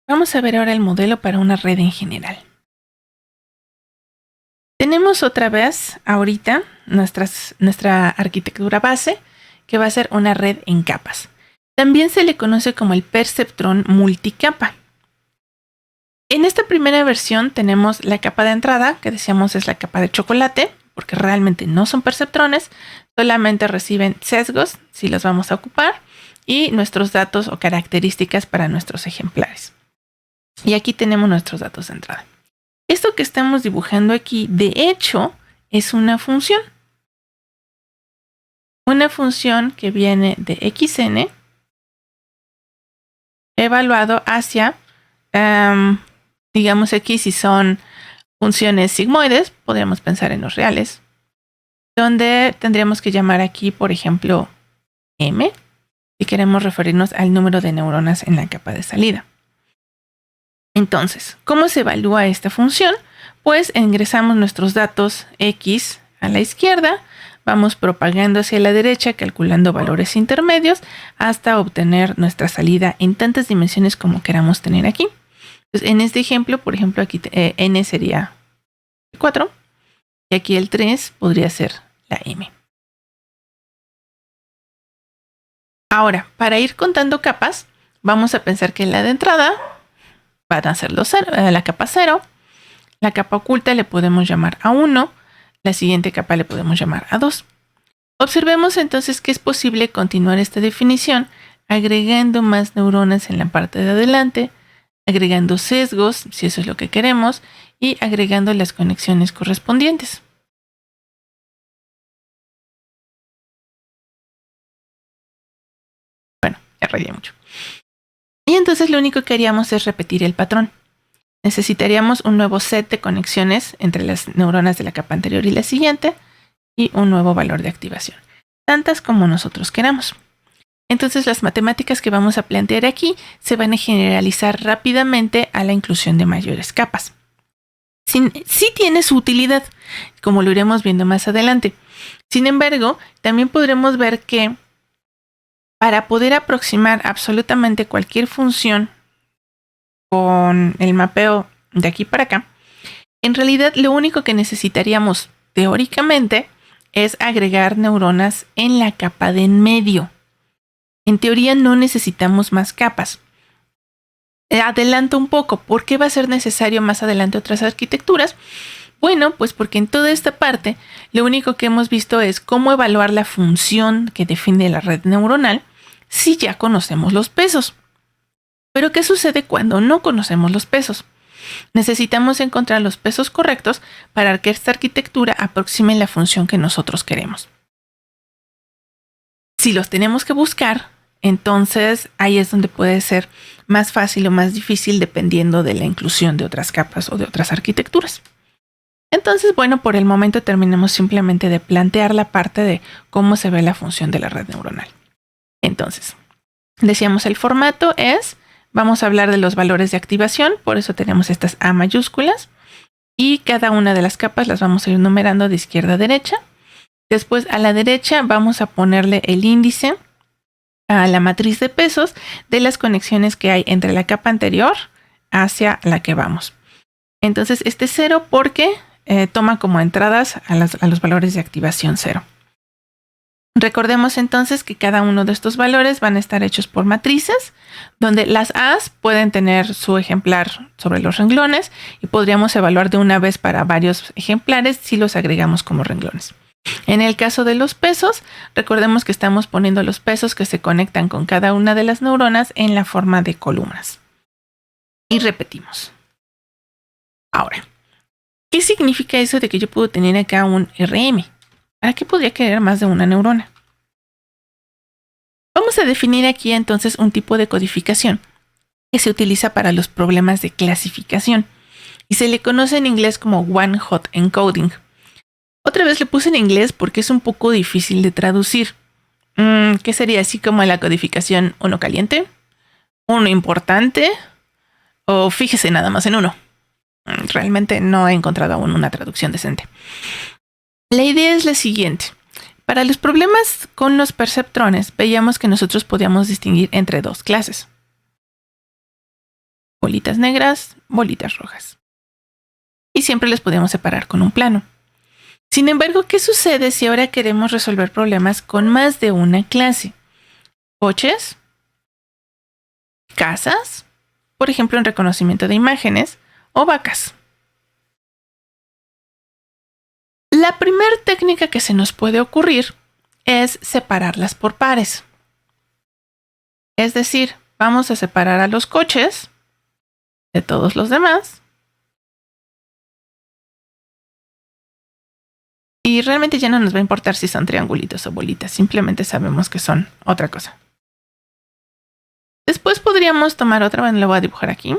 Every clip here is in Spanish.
Vamos a ver ahora el modelo para una red en general. Tenemos otra vez ahorita nuestra arquitectura base, que va a ser una red en capas. También se le conoce como el perceptrón multicapa. En esta primera versión tenemos la capa de entrada, que decíamos es la capa de chocolate, porque realmente no son perceptrones, solamente reciben sesgos, si los vamos a ocupar, y nuestros datos o características para nuestros ejemplares. Y aquí tenemos nuestros datos de entrada. Esto que estamos dibujando aquí, de hecho, es una función. Una función que viene de xn evaluado hacia, digamos aquí, si son funciones sigmoides, podríamos pensar en los reales, donde tendríamos que llamar aquí, por ejemplo, m, si queremos referirnos al número de neuronas en la capa de salida. Entonces, ¿cómo se evalúa esta función? Pues ingresamos nuestros datos x a la izquierda, vamos propagando hacia la derecha, calculando valores intermedios, hasta obtener nuestra salida en tantas dimensiones como queramos tener aquí. Entonces, en este ejemplo, por ejemplo, aquí n sería 4, y aquí el 3 podría ser la m. Ahora, para ir contando capas, vamos a pensar que la de entrada van a ser la capa 0, la capa oculta le podemos llamar a 1, la siguiente capa le podemos llamar a 2. Observemos entonces que es posible continuar esta definición agregando más neuronas en la parte de adelante, agregando sesgos, si eso es lo que queremos, y agregando las conexiones correspondientes. Bueno, ya rayé mucho. Y entonces lo único que haríamos es repetir el patrón. Necesitaríamos un nuevo set de conexiones entre las neuronas de la capa anterior y la siguiente y un nuevo valor de activación, tantas como nosotros queramos. Entonces las matemáticas que vamos a plantear aquí se van a generalizar rápidamente a la inclusión de mayores capas. Sí tiene su utilidad, como lo iremos viendo más adelante. Sin embargo, también podremos ver que para poder aproximar absolutamente cualquier función con el mapeo de aquí para acá, en realidad lo único que necesitaríamos teóricamente es agregar neuronas en la capa de en medio. En teoría no necesitamos más capas. Adelanto un poco, ¿por qué va a ser necesario más adelante otras arquitecturas? Bueno, pues porque en toda esta parte lo único que hemos visto es cómo evaluar la función que define la red neuronal si ya conocemos los pesos. Pero ¿qué sucede cuando no conocemos los pesos? Necesitamos encontrar los pesos correctos para que esta arquitectura aproxime la función que nosotros queremos. Si los tenemos que buscar, entonces ahí es donde puede ser más fácil o más difícil dependiendo de la inclusión de otras capas o de otras arquitecturas. Entonces, bueno, por el momento terminamos simplemente de plantear la parte de cómo se ve la función de la red neuronal. Entonces, decíamos el formato es, vamos a hablar de los valores de activación, por eso tenemos estas A mayúsculas, y cada una de las capas las vamos a ir numerando de izquierda a derecha. Después a la derecha vamos a ponerle el índice a la matriz de pesos de las conexiones que hay entre la capa anterior hacia la que vamos. Entonces este es 0 porque toma como entradas a los valores de activación 0. Recordemos entonces que cada uno de estos valores van a estar hechos por matrices, donde las A's pueden tener su ejemplar sobre los renglones y podríamos evaluar de una vez para varios ejemplares si los agregamos como renglones. En el caso de los pesos, recordemos que estamos poniendo los pesos que se conectan con cada una de las neuronas en la forma de columnas. Y repetimos. Ahora, ¿qué significa eso de que yo puedo tener acá un RM? ¿Para qué podría querer más de una neurona? Vamos a definir aquí entonces un tipo de codificación que se utiliza para los problemas de clasificación y se le conoce en inglés como One Hot Encoding. Otra vez le puse en inglés porque es un poco difícil de traducir. ¿Qué sería así como la codificación uno caliente? ¿Uno importante? ¿O fíjese nada más en uno? Realmente no he encontrado aún una traducción decente. La idea es la siguiente. Para los problemas con los perceptrones, veíamos que nosotros podíamos distinguir entre dos clases. bolitas negras, bolitas rojas. Y siempre les podemos separar con un plano. Sin embargo, ¿qué sucede si ahora queremos resolver problemas con más de una clase? Coches, casas, por ejemplo en reconocimiento de imágenes, o vacas. La primera técnica que se nos puede ocurrir es separarlas por pares. Es decir, vamos a separar a los coches de todos los demás. Y realmente ya no nos va a importar si son triangulitos o bolitas, simplemente sabemos que son otra cosa. Después podríamos tomar otra, bueno, lo voy a dibujar aquí.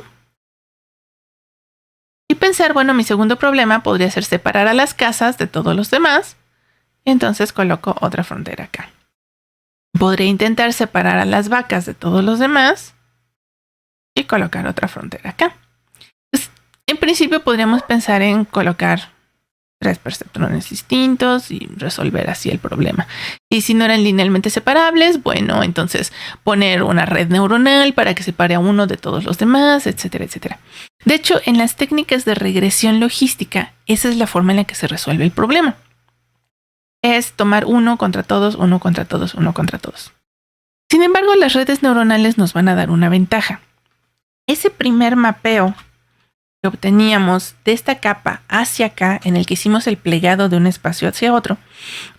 Y pensar, bueno, mi segundo problema podría ser separar a las casas de todos los demás. Y entonces coloco otra frontera acá. Podría intentar separar a las vacas de todos los demás y colocar otra frontera acá. Pues, en principio podríamos pensar en colocar 3 perceptrones distintos y resolver así el problema. Y si no eran linealmente separables, bueno, entonces poner una red neuronal para que separe a uno de todos los demás, etcétera, etcétera. De hecho, en las técnicas de regresión logística, esa es la forma en la que se resuelve el problema. Es tomar uno contra todos, uno contra todos, uno contra todos. Sin embargo, las redes neuronales nos van a dar una ventaja. Ese primer mapeo que obteníamos de esta capa hacia acá, en el que hicimos el plegado de un espacio hacia otro,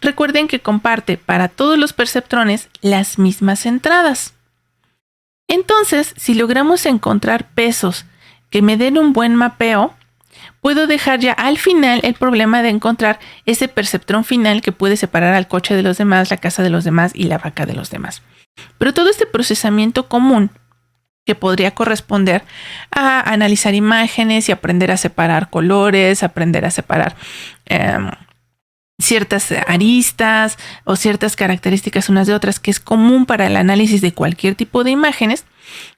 recuerden que comparte para todos los perceptrones las mismas entradas. Entonces, si logramos encontrar pesos que me den un buen mapeo, puedo dejar ya al final el problema de encontrar ese perceptrón final que puede separar al coche de los demás, la casa de los demás y la vaca de los demás. Pero todo este procesamiento común que podría corresponder a analizar imágenes y aprender a separar colores, aprender a separar ciertas aristas o ciertas características unas de otras, que es común para el análisis de cualquier tipo de imágenes.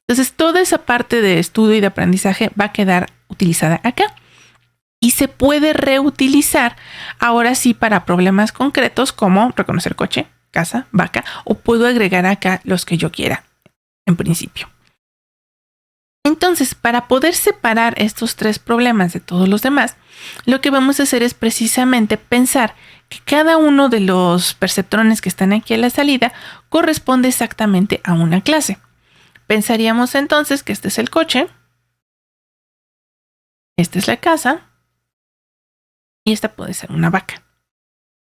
Entonces, toda esa parte de estudio y de aprendizaje va a quedar utilizada acá. Y se puede reutilizar ahora sí para problemas concretos como reconocer coche, casa, vaca, o puedo agregar acá los que yo quiera en principio. Entonces, para poder separar estos 3 problemas de todos los demás, lo que vamos a hacer es precisamente pensar que cada uno de los perceptrones que están aquí a la salida corresponde exactamente a una clase. Pensaríamos entonces que este es el coche, esta es la casa y esta puede ser una vaca.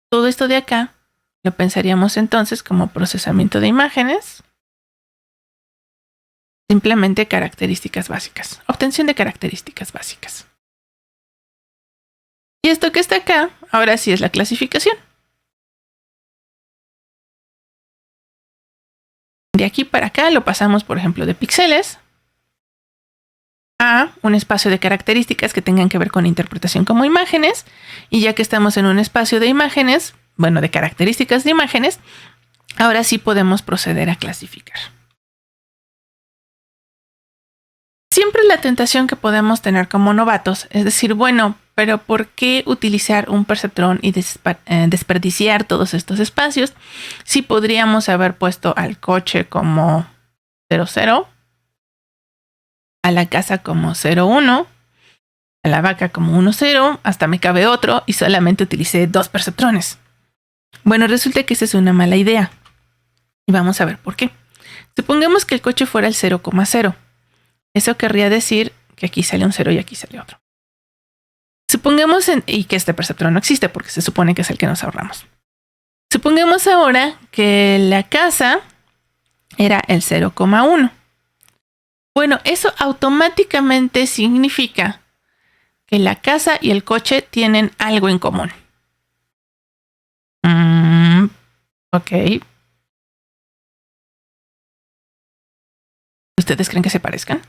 Todo esto de acá lo pensaríamos entonces como procesamiento de imágenes. Simplemente características básicas. Obtención de características básicas. Y esto que está acá, ahora sí es la clasificación. De aquí para acá lo pasamos, por ejemplo, de píxeles a un espacio de características que tengan que ver con interpretación como imágenes. Y ya que estamos en un espacio de imágenes, bueno, de características de imágenes, ahora sí podemos proceder a clasificar. Siempre la tentación que podemos tener como novatos es decir, bueno, pero ¿por qué utilizar un perceptrón y desperdiciar todos estos espacios si podríamos haber puesto al coche como 00, a la casa como 01, a la vaca como 10, hasta me cabe otro y solamente utilicé 2 perceptrones? Bueno, resulta que esa es una mala idea. Y vamos a ver por qué. Supongamos que el coche fuera el 0,0. Eso querría decir que aquí sale un 0 y aquí sale otro. Supongamos y que este perceptrón no existe porque se supone que es el que nos ahorramos. Supongamos ahora que la casa era el 0,1. Bueno, eso automáticamente significa que la casa y el coche tienen algo en común. Ok. ¿Ustedes creen que se parezcan?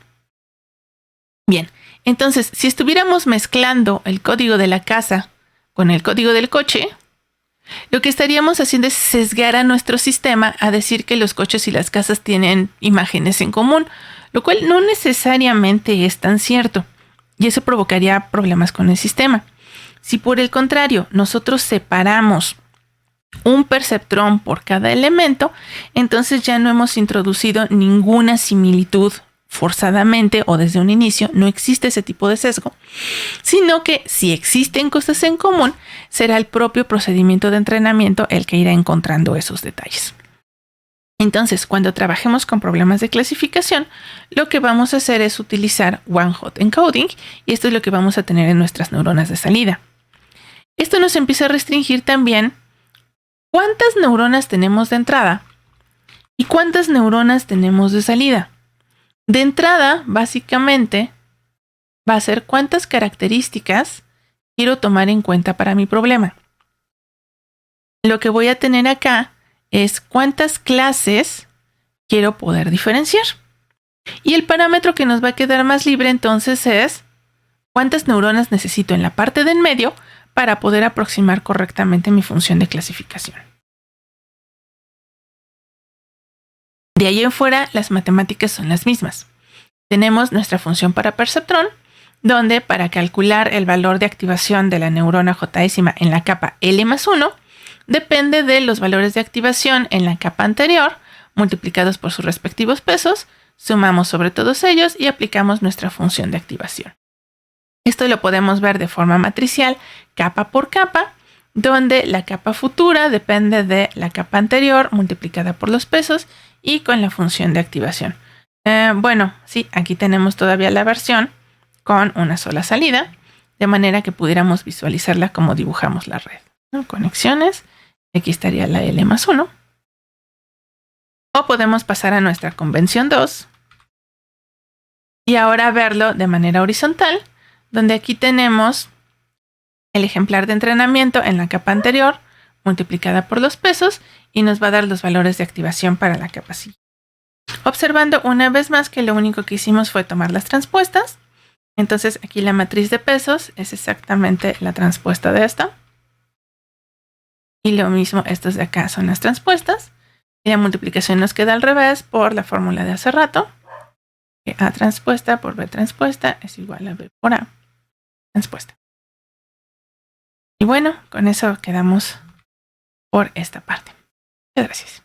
Bien, entonces, si estuviéramos mezclando el código de la casa con el código del coche, lo que estaríamos haciendo es sesgar a nuestro sistema a decir que los coches y las casas tienen imágenes en común, lo cual no necesariamente es tan cierto, y eso provocaría problemas con el sistema. Si por el contrario nosotros separamos un perceptrón por cada elemento, entonces ya no hemos introducido ninguna similitud forzadamente o desde un inicio no existe ese tipo de sesgo, sino que si existen cosas en común, será el propio procedimiento de entrenamiento el que irá encontrando esos detalles. Entonces, cuando trabajemos con problemas de clasificación, lo que vamos a hacer es utilizar one-hot encoding, y esto es lo que vamos a tener en nuestras neuronas de salida. Esto nos empieza a restringir también cuántas neuronas tenemos de entrada y cuántas neuronas tenemos de salida. De entrada, básicamente, va a ser cuántas características quiero tomar en cuenta para mi problema. Lo que voy a tener acá es cuántas clases quiero poder diferenciar. Y el parámetro que nos va a quedar más libre entonces es cuántas neuronas necesito en la parte de en medio para poder aproximar correctamente mi función de clasificación. De ahí en fuera, las matemáticas son las mismas. Tenemos nuestra función para perceptrón, donde para calcular el valor de activación de la neurona J-ésima en la capa L+1, depende de los valores de activación en la capa anterior, multiplicados por sus respectivos pesos, sumamos sobre todos ellos y aplicamos nuestra función de activación. Esto lo podemos ver de forma matricial, capa por capa, donde la capa futura depende de la capa anterior multiplicada por los pesos y con la función de activación. Bueno, sí, aquí tenemos todavía la versión con una sola salida, de manera que pudiéramos visualizarla como dibujamos la red, ¿no? Conexiones, aquí estaría la L+1. O podemos pasar a nuestra convención 2 y ahora verlo de manera horizontal, donde aquí tenemos el ejemplar de entrenamiento en la capa anterior multiplicada por los pesos y nos va a dar los valores de activación para la capa siguiente. Observando una vez más que lo único que hicimos fue tomar las transpuestas. Entonces aquí la matriz de pesos es exactamente la transpuesta de esta. Y lo mismo, estos de acá son las transpuestas. Y la multiplicación nos queda al revés por la fórmula de hace rato. Que A transpuesta por B transpuesta es igual a B por A transpuesta. Y bueno, con eso quedamos por esta parte. Muchas gracias.